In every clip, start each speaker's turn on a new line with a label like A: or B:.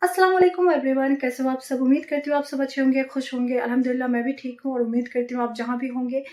A: अस्सलाम वालेकुम एवरीवन, कैसे हो आप सब। उम्मीद करती हूँ आप सब अच्छे होंगे, खुश होंगे। अल्हम्दुलिल्लाह मैं भी ठीक हूँ और उम्मीद करती हूँ आप जहाँ भी होंगे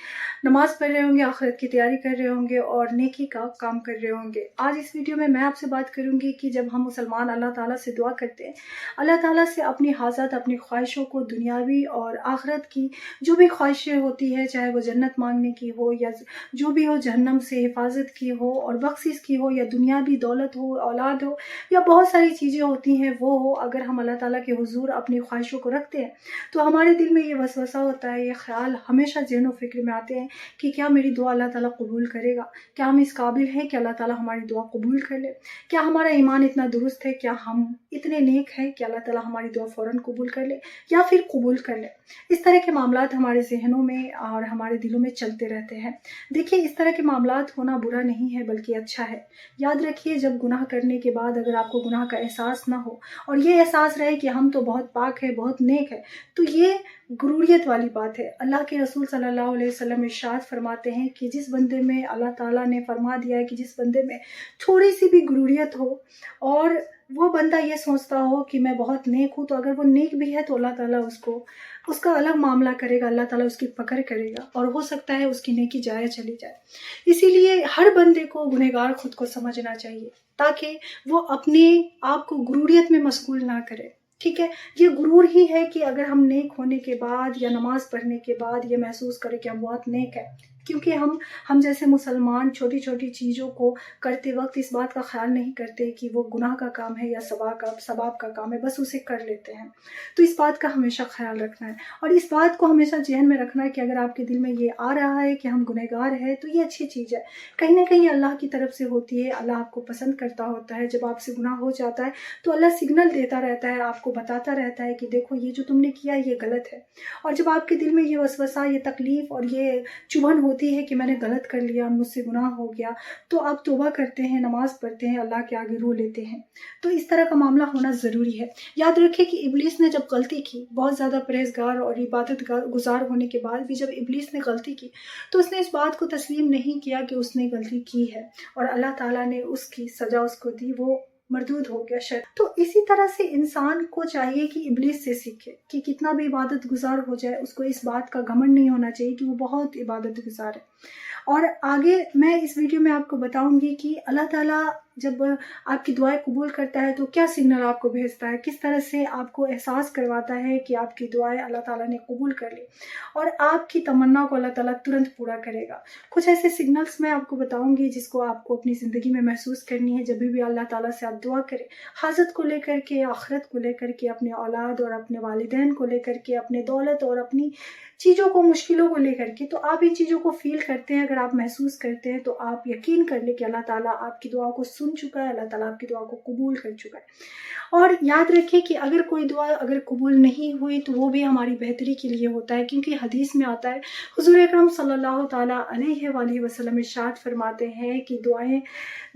A: नमाज़ पढ़ रहे होंगे, आखिरत की तैयारी कर रहे होंगे और नेकी का काम कर रहे होंगे। आज इस वीडियो में मैं आपसे बात करूँगी कि जब हम मुसलमान अल्लाह ताला से दुआ करते हैं, अल्लाह ताला से अपनी हाजत, अपनी ख्वाहिशों को, दुनियावी और आखिरत की जो भी ख्वाहिशें होती है, चाहे वो जन्नत मांगने की हो या जो भी हो, जहन्नम से हिफाजत की हो और बख्शिश की हो, या दुनियावी दौलत हो, औलाद हो, या बहुत सारी चीज़ें होती हैं वो हो, अगर हम अल्लाह ताला के हुजूर अपनी ख्वाहिशों को रखते हैं तो हमारे दिल में ये वसवसा होता है, ये ख्याल हमेशा ज़हन व फ़िक्र में आते हैं कि क्या मेरी दुआ अल्लाह ताला कबूल करेगा, क्या हम इस काबिल हैं कि अल्लाह ताला हमारी दुआ कबूल कर ले, क्या हमारा ईमान इतना दुरुस्त है, क्या हम इतने नेक हैं कि अल्लाह ताला हमारी दुआ फ़ौरन कबूल कर ले या फिर कबूल कर ले। इस तरह के मामलात हमारे ज़हनों में और हमारे दिलों में चलते रहते हैं। देखिए, इस तरह के मामलात होना बुरा नहीं है बल्कि अच्छा है। याद रखिए, जब गुनाह करने के बाद अगर आपको गुनाह का एहसास ना हो और ये एहसास रहे कि हम तो बहुत पाक है, बहुत नेक है, तो ये गुरूरियत वाली बात है। अल्लाह के रसूल सल्लल्लाहु अलैहि वसल्लम इरशाद फरमाते हैं कि जिस बंदे में, अल्लाह ताला ने फरमा दिया है कि जिस बंदे में थोड़ी सी भी गुरूरियत हो और वो बंदा ये सोचता हो कि मैं बहुत नेक हूँ, तो अगर वो नेक भी है तो अल्लाह ताला उसका अलग मामला करेगा, अल्लाह ताला उसकी पकड़ करेगा और हो सकता है उसकी नेकी जाया चली जाए। इसीलिए हर बंदे को गुनहगार खुद को समझना चाहिए ताकि वो अपने आप को गुरूरियत में मशगूल ना करे। ठीक है, ये गुरूर ही है कि अगर हम नेक होने के बाद या नमाज पढ़ने के बाद ये महसूस करें कि हम बहुत नेक हैं, क्योंकि हम जैसे मुसलमान छोटी छोटी चीज़ों को करते वक्त इस बात का ख्याल नहीं करते कि वो गुनाह का काम है या सवाब का काम है, बस उसे कर लेते हैं। तो इस बात का हमेशा ख्याल रखना है और इस बात को हमेशा जहन में रखना है कि अगर आपके दिल में ये आ रहा है कि हम गुनहगार हैं तो ये अच्छी चीज़ है, कहीं ना कहीं अल्लाह की तरफ से होती है। अल्लाह आपको पसंद करता होता है। जब आपसे गुनाह हो जाता है तो अल्लाह सिग्नल देता रहता है, आपको बताता रहता है कि देखो ये जो तुमने किया ये गलत है। और जब आपके दिल में ये वसवसा, ये तकलीफ और ये चुभन होती है कि मैंने गलत कर लिया, मुझसे गुनाह हो गया, तो आप तौबा करते हैं, नमाज पढ़ते हैं, अल्लाह के आगे रो लेते हैं। तो इस तरह का मामला होना ज़रूरी है। याद रखें कि इब्लीस ने जब गलती की, बहुत ज़्यादा परहेजगार और इबादत गुजार होने के बाद भी जब इब्लीस ने गलती की तो उसने इस बात को तस्लीम नहीं किया कि उसने गलती की है और अल्लाह ताला ने उसकी सज़ा उसको दी, वो मरदूद हो गया शर। तो इसी तरह से इंसान को चाहिए कि इब्लीस से सीखे कि कितना भी इबादत गुजार हो जाए उसको इस बात का घमंड नहीं होना चाहिए कि वो बहुत इबादत गुजार है। और आगे मैं इस वीडियो में आपको बताऊंगी कि अल्लाह ताला जब आपकी दुआएं कबूल करता है तो क्या सिग्नल आपको भेजता है, किस तरह से आपको एहसास करवाता है कि आपकी दुआएं अल्लाह ताला ने कबूल कर ली और आपकी तमन्ना को अल्लाह ताला तुरंत पूरा करेगा। कुछ ऐसे सिग्नल्स मैं आपको बताऊंगी जिसको आपको अपनी ज़िंदगी में महसूस करनी है। जब भी अल्लाह ताला से आप दुआ करें, हाजत को लेकर के, आखिरत को लेकर के, अपने औलाद और अपने वालिदैन को लेकर के, अपने दौलत और अपनी चीज़ों को, मुश्किलों को लेकर के, तो आप इन चीज़ों को फील करते हैं, अगर आप महसूस करते हैं तो आप यकीन कर लें कि अल्लाह ताला आपकी दुआ को सुन चुका है, अल्लाह ताला आपकी दुआ को कबूल कर चुका है। और याद रखिए कि अगर कोई दुआ अगर कबूल नहीं हुई तो वो भी हमारी बेहतरी के लिए होता है, क्योंकि हदीस में आता है, हुज़ूर अकरम सल्लल्लाहु ताला अलैहि वसल्लम इरशाद फरमाते हैं कि दुआएं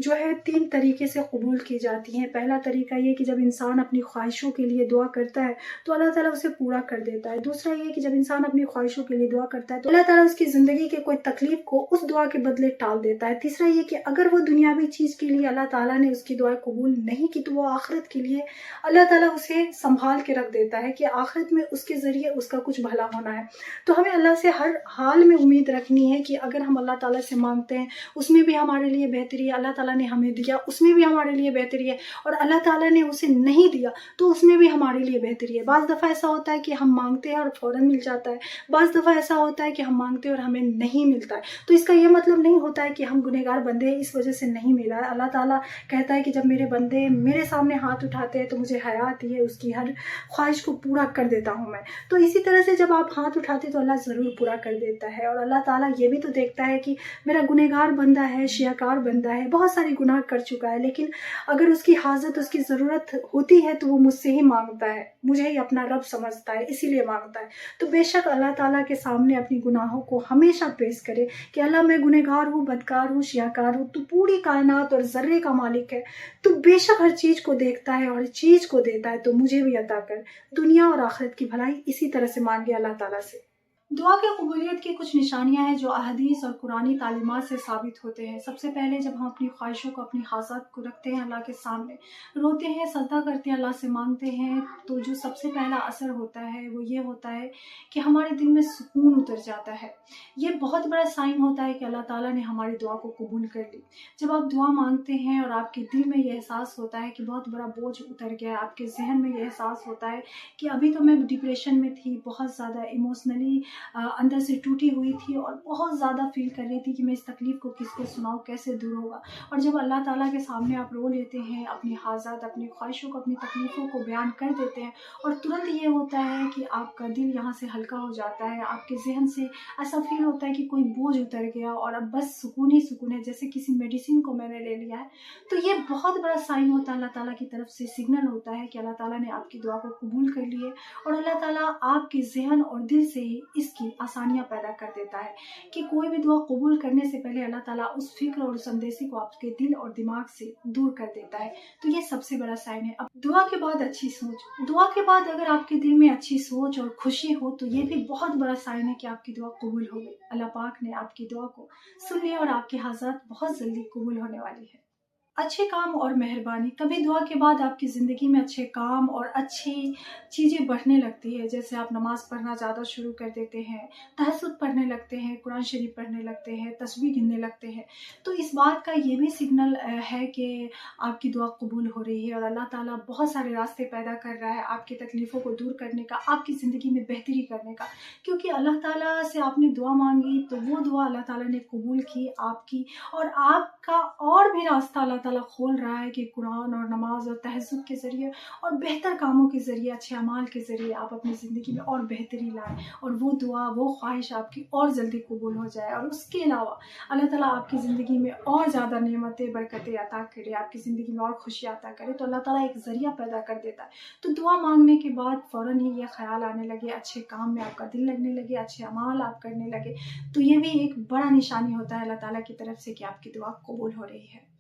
A: जो है 3 तरीके से कबूल की जाती हैं। पहला तरीका ये कि जब इंसान अपनी ख्वाहिशों के लिए दुआ करता है तो अल्लाह ताला उसे पूरा कर देता है। दूसरा ये कि जब इंसान अपनी ख्वाहिशों के लिए दुआ करता है तो अल्लाह ताला उसकी ज़िंदगी के कोई तकलीफ को उस दुआ के बदले टाल देता है। तीसरा ये कि अगर वो दुनियावी चीज़ के लिए अल्लाह ताला ने उसकी दुआ कबूल नहीं की तो वो आखिरत के लिए अल्लाह ताला उसे संभाल के रख देता है कि आखिरत में उसके ज़रिए उसका कुछ भला होना है। तो हमें अल्लाह से हर हाल में उम्मीद रखनी है कि अगर हम अल्लाह ताला से मांगते हैं उसमें भी हमारे लिए बेहतरी है, अल्लाह ताला ने हमें दिया उसमें भी हमारे लिए बेहतरी है, और अल्लाह ताला ने उसे नहीं दिया तो उसमें भी हमारे लिए बेहतरी है। बाज़ दफ़ा ऐसा होता है कि हम मांगते हैं और फ़ौरन मिल जाता है, बाज़ दफ़ा ऐसा होता है कि हम मांगते हैं और हमें नहीं मिलता है। तो इसका ये मतलब नहीं होता है कि हम गुनहगार बंदे हैं, इस वजह से नहीं मिला है। अल्लाह ताला कहता है कि जब मेरे बंदे मेरे सामने हाथ उठाते हैं तो मुझे हया आती है, उसकी हर ख्वाहिश को पूरा कर देता हूँ मैं। तो इसी तरह से जब आप हाथ उठाते तो अल्लाह ज़रूर पूरा कर देता है। और अल्लाह ताला ये भी तो देखता है कि मेरा गुनहगार बंदा है, शियाकार बंदा है, बहुत सारी गुनाह कर चुका है, लेकिन अगर उसकी हाजत, उसकी ज़रूरत होती है तो वो मुझसे ही मांगता है, मुझे ही अपना रब समझता है, इसीलिए मांगता है। तो बेशक अल्लाह ताला के सामने अपनी गुनाहों को हमेशा पेश करे कि अल्लाह मैं गुनहगार हूँ, बदकार हूँ, शियाकार हूँ, तू पूरी कायनात और ज़र्रे का मालिक है, तू बेशक हर चीज़ को देखता है और हर चीज़ को देता है, तो मुझे भी अता कर। दुनिया और आखिरत की भलाई इसी तरह से मांगे अल्लाह ताला से। दुआ की कबूलियत की कुछ निशानियां हैं जो अहदीस और कुरानी तालीमात से साबित होते हैं। सबसे पहले जब हम अपनी ख्वाहिशों को, अपनी हाजात को रखते हैं अल्लाह के सामने, रोते हैं, सजदा करते हैं, अल्लाह से मांगते हैं, तो जो सबसे पहला असर होता है वो ये होता है कि हमारे दिल में सुकून उतर जाता है। ये बहुत बड़ा साइन होता है कि अल्लाह ताला ने हमारी दुआ को कबूल कर ली। जब आप दुआ मांगते हैं और आपके दिल में ये एहसास होता है कि बहुत बड़ा बोझ उतर गया है, आपके जहन में ये एहसास होता है कि अभी तो मैं डिप्रेशन में थी, बहुत ज़्यादा इमोशनली अंदर से टूटी हुई थी और बहुत ज़्यादा फील कर रही थी कि मैं इस तकलीफ़ को किसको सुनाऊँ, कैसे दूर होगा। और जब अल्लाह ताला के सामने आप रो लेते हैं, अपनी हाजात, अपनी ख्वाहिशों को, अपनी तकलीफ़ों को बयान कर देते हैं और तुरंत ये होता है कि आपका दिल यहाँ से हल्का हो जाता है, आपके जहन से ऐसा फील होता है कि कोई बोझ उतर गया और अब बस सुकून ही सुकून है, जैसे किसी मेडिसिन को मैंने ले लिया है। तो ये बहुत बड़ा साइन होता है, अल्लाह ताला की तरफ से सिग्नल होता है कि अल्लाह ताला ने आपकी दुआ को कबूल कर लिए और अल्लाह ताला आपके जहन और दिल से ही इसकी आसानियाँ पैदा कर देता है कि कोई भी दुआ कबूल करने से पहले अल्लाह ताला उस फिक्र और उस अंदेशी को आपके दिल और दिमाग से दूर कर देता है। तो ये सबसे बड़ा साइन है। अब दुआ के बाद अच्छी सोच, दुआ के बाद अगर आपके दिल में अच्छी सोच और खुशी हो तो ये भी बहुत बड़ा साइन है कि आपकी दुआ कबूल हो गई। अल्लाह पाक ने आपकी दुआ को सुन लिया और आपकी हाजात बहुत जल्दी कबूल होने वाली है। अच्छे काम और मेहरबानी, कभी दुआ के बाद आपकी ज़िंदगी में अच्छे काम और अच्छी चीज़ें बढ़ने लगती है। जैसे आप नमाज़ पढ़ना ज़्यादा शुरू कर देते हैं, तहज्जुद पढ़ने लगते हैं, कुरान शरीफ पढ़ने लगते हैं, तस्बीह गिनने लगते हैं, तो इस बात का ये भी सिग्नल है कि आपकी दुआ कबूल हो रही है और अल्लाह ताला बहुत सारे रास्ते पैदा कर रहा है आपकी तकलीफ़ों को दूर करने का, आपकी ज़िंदगी में बेहतरी करने का। क्योंकि अल्लाह ताला से आपने दुआ मांगी तो वो दुआ अल्लाह ताला ने कबूल की आपकी, और आपका और भी रास्ता अल्लाह ताला खोल रहा है कि कुरान और नमाज और तहज्जुद के ज़रिए और बेहतर कामों के ज़रिए, अच्छे अमाल के ज़रिए आप अपनी ज़िंदगी में और बेहतरी लाएं और वो दुआ, वो ख्वाहिश आपकी और जल्दी कबूल हो जाए। और उसके अलावा अल्लाह ताला आपकी ज़िंदगी में और ज़्यादा नेमतें, बरकतें अता करे, आपकी ज़िंदगी में और खुशियाँ अता करे, तो अल्लाह ताला एक ज़रिया पैदा कर देता है। तो दुआ मांगने के बाद फ़ौरन ही ये ख्याल आने लगे, अच्छे काम में आपका दिल लगने लगे, अच्छे अमाल आप करने लगे, तो ये भी एक बड़ा निशानी होता है अल्लाह ताला की तरफ से कि आपकी दुआ कबूल हो रही है।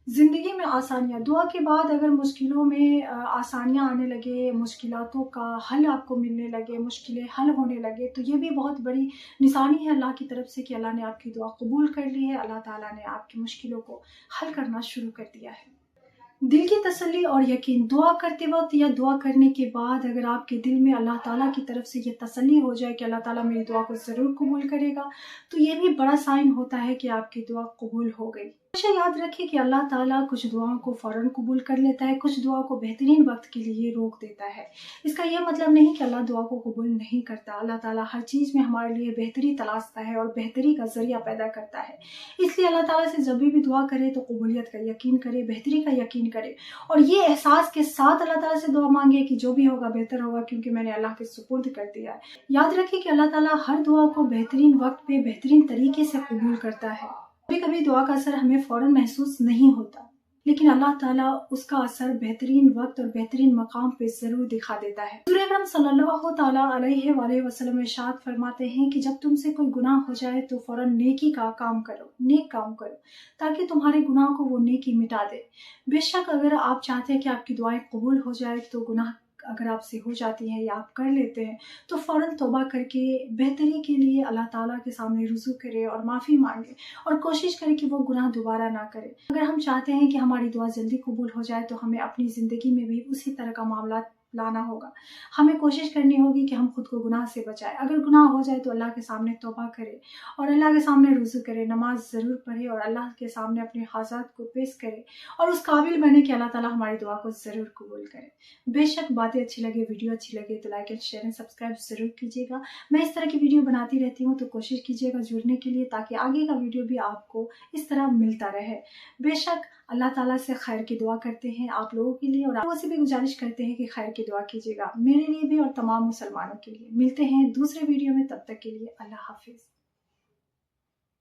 A: ज़िंदगी में आसानियाँ, दुआ के बाद अगर मुश्किलों में आसानियाँ आने लगे, मुश्किलातों का हल आपको मिलने लगे, मुश्किलें हल होने लगे, तो ये भी बहुत बड़ी निशानी है अल्लाह की तरफ से कि अल्लाह ने आपकी दुआ कबूल कर ली है, अल्लाह ताला ने आपकी मुश्किलों को हल करना शुरू कर दिया है। दिल की तसल्ली और यकीन, दुआ करते वक्त या दुआ करने के बाद अगर आपके दिल में अल्लाह ताला की तरफ से ये तसल्ली हो जाए कि अल्लाह ताला मेरी दुआ को ज़रूर कबूल करेगा, तो ये भी बड़ा साइन होता है कि आपकी दुआ कबूल हो गई। हमेशा याद रखिए कि अल्लाह ताला कुछ दुआओं को फ़ौरन कबूल कर लेता है, कुछ दुआ को बेहतरीन वक्त के लिए रोक देता है। इसका यह मतलब नहीं कि अल्लाह दुआ को कबूल नहीं करता। अल्लाह ताला हर चीज़ में हमारे लिए बेहतरी तलाशता है और बेहतरी का ज़रिया पैदा करता है। इसलिए अल्लाह ताला से जब भी दुआ करे तो कबूलियत का यकीन करे, बेहतरी का यकीन करे और ये एहसास के साथ अल्लाह ताला से दुआ मांगे कि जो भी होगा बेहतर होगा, क्योंकि मैंने अल्लाह के सुपुर्द कर दिया है। याद रखिए कि अल्लाह ताला हर दुआ को बेहतरीन वक्त पे बेहतरीन तरीके से कबूल करता है। कभी कभी दुआ का असर हमें फ़ौरन महसूस नहीं होता, लेकिन अल्लाह ताला उसका असर बेहतरीन वक्त और बेहतरीन मकाम पे ज़रूर दिखा देता है। हुज़ूर अकरम सल्लल्लाहु तआला अलैहि वसल्लम इरशाद फरमाते हैं कि जब तुमसे कोई गुनाह हो जाए तो फ़ौरन नेकी का काम करो, नेक काम करो, ताकि तुम्हारे गुनाह को वो नेकी मिटा दे। बेशक अगर आप चाहते हैं कि आपकी दुआएं कबूल हो जाए तो गुनाह अगर आपसे हो जाती है या आप कर लेते हैं तो फ़ौरन तौबा करके बेहतरी के लिए अल्लाह ताला के सामने रुजू करें और माफ़ी मांगे और कोशिश करें कि वो गुनाह दोबारा ना करें। अगर हम चाहते हैं कि हमारी दुआ जल्दी कबूल हो जाए तो हमें अपनी ज़िंदगी में भी उसी तरह का मामला लाना होगा। हमें कोशिश करनी होगी कि हम खुद को गुनाह से बचाएं। अगर गुनाह हो जाए तो अल्लाह के सामने तौबा करें और अल्लाह के सामने रुजू करें, नमाज ज़रूर पढ़े और अल्लाह के सामने अपने हाजात को पेश करें और उस काबिल बने कि अल्लाह ताला हमारी दुआ को ज़रूर कबूल करे। बेशक बातें अच्छी लगे, वीडियो अच्छी लगे तो like and share and subscribe ज़रूर कीजिएगा। मैं इस तरह की वीडियो बनाती रहती हूँ, तो कोशिश कीजिएगा जुड़ने के लिए, ताकि आगे का वीडियो भी आपको इस तरह मिलता रहे। बेशक अल्लाह ताला से खैर की दुआ करते हैं आप लोगों के लिए और आप लोगों से भी गुजारिश करते हैं कि खैर की दुआ कीजिएगा मेरे लिए भी और तमाम मुसलमानों के लिए। मिलते हैं दूसरे वीडियो में, तब तक के लिए अल्लाह हाफिज़।